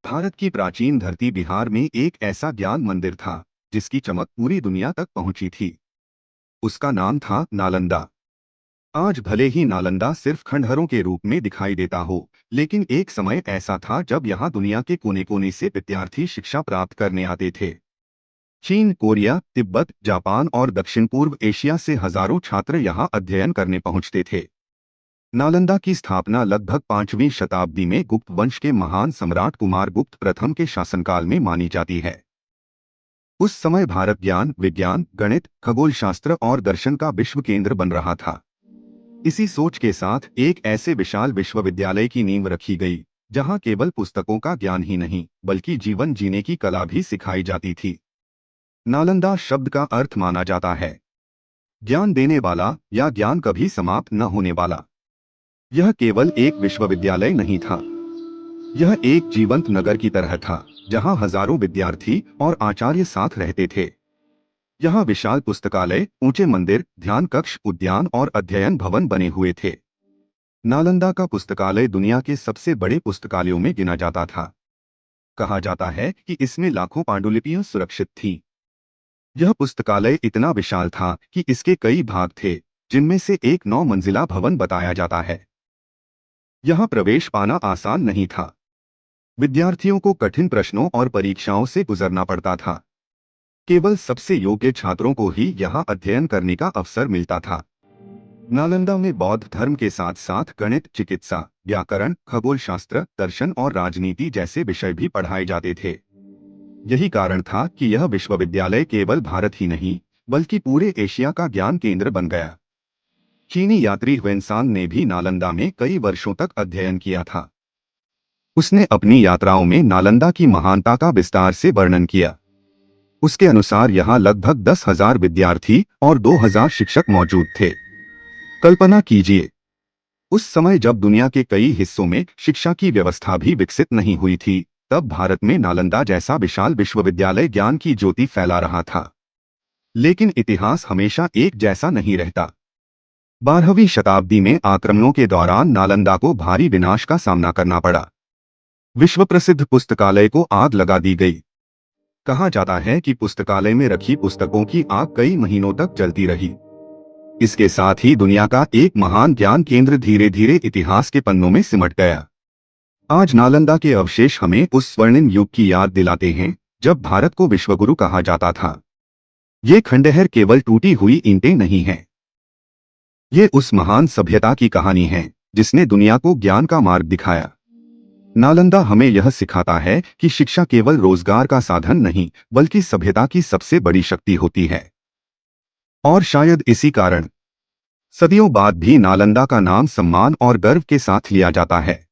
भारत की प्राचीन धरती बिहार में एक ऐसा ज्ञान मंदिर था जिसकी चमक पूरी दुनिया तक पहुंची थी। उसका नाम था नालंदा। आज भले ही नालंदा सिर्फ खंडहरों के रूप में दिखाई देता हो, लेकिन एक समय ऐसा था जब यहाँ दुनिया के कोने कोने से विद्यार्थी शिक्षा प्राप्त करने आते थे। चीन, कोरिया, तिब्बत, जापान और दक्षिण पूर्व एशिया से हजारों छात्र यहाँ अध्ययन करने पहुँचते थे। नालंदा की स्थापना लगभग 5वीं शताब्दी में गुप्त वंश के महान सम्राट कुमार गुप्त प्रथम के शासनकाल में मानी जाती है। उस समय भारत ज्ञान, विज्ञान, गणित, खगोल शास्त्र और दर्शन का विश्व केंद्र बन रहा था। इसी सोच के साथ एक ऐसे विशाल विश्वविद्यालय की नींव रखी गई, जहां केवल पुस्तकों का ज्ञान ही नहीं बल्कि जीवन जीने की कला भी सिखाई जाती थी। नालंदा शब्द का अर्थ माना जाता है ज्ञान देने वाला या ज्ञान कभी समाप्त न होने वाला। यह केवल एक विश्वविद्यालय नहीं था, यह एक जीवंत नगर की तरह था, जहां हजारों विद्यार्थी और आचार्य साथ रहते थे। यहाँ विशाल पुस्तकालय, ऊंचे मंदिर, ध्यान कक्ष, उद्यान और अध्ययन भवन बने हुए थे। नालंदा का पुस्तकालय दुनिया के सबसे बड़े पुस्तकालयों में गिना जाता था। कहा जाता है कि इसमें लाखों पांडुलिपियां सुरक्षित थीं। यह पुस्तकालय इतना विशाल था कि इसके कई भाग थे, जिनमें से एक 9 मंजिला भवन बताया जाता है। यहाँ प्रवेश पाना आसान नहीं था। विद्यार्थियों को कठिन प्रश्नों और परीक्षाओं से गुजरना पड़ता था। केवल सबसे योग्य छात्रों को ही यहाँ अध्ययन करने का अवसर मिलता था। नालंदा में बौद्ध धर्म के साथ साथ गणित, चिकित्सा, व्याकरण, खगोल शास्त्र, दर्शन और राजनीति जैसे विषय भी पढ़ाए जाते थे। यही कारण था कि यह विश्वविद्यालय केवल भारत ही नहीं बल्कि पूरे एशिया का ज्ञान केंद्र बन गया। चीनी यात्री ह्वेनसांग ने भी नालंदा में कई वर्षों तक अध्ययन किया था। उसने अपनी यात्राओं में नालंदा की महानता का विस्तार से वर्णन किया। उसके अनुसार यहाँ लगभग 10,000 विद्यार्थी और 2,000 शिक्षक मौजूद थे। कल्पना कीजिए, उस समय जब दुनिया के कई हिस्सों में शिक्षा की व्यवस्था भी विकसित नहीं हुई थी, तब भारत में नालंदा जैसा विशाल विश्वविद्यालय ज्ञान की ज्योति फैला रहा था। लेकिन इतिहास हमेशा एक जैसा नहीं रहता। 12वीं शताब्दी में आक्रमणों के दौरान नालंदा को भारी विनाश का सामना करना पड़ा। विश्व प्रसिद्ध पुस्तकालय को आग लगा दी गई। कहा जाता है कि पुस्तकालय में रखी पुस्तकों की आग कई महीनों तक जलती रही। इसके साथ ही दुनिया का एक महान ज्ञान केंद्र धीरे धीरे इतिहास के पन्नों में सिमट गया। आज नालंदा के अवशेष हमें उस स्वर्णिम युग की याद दिलाते हैं, जब भारत को विश्वगुरु कहा जाता था। ये खंडहर केवल टूटी हुई ईंटें नहीं हैं। ये उस महान सभ्यता की कहानी है जिसने दुनिया को ज्ञान का मार्ग दिखाया। नालंदा हमें यह सिखाता है कि शिक्षा केवल रोजगार का साधन नहीं बल्कि सभ्यता की सबसे बड़ी शक्ति होती है। और शायद इसी कारण सदियों बाद भी नालंदा का नाम सम्मान और गर्व के साथ लिया जाता है।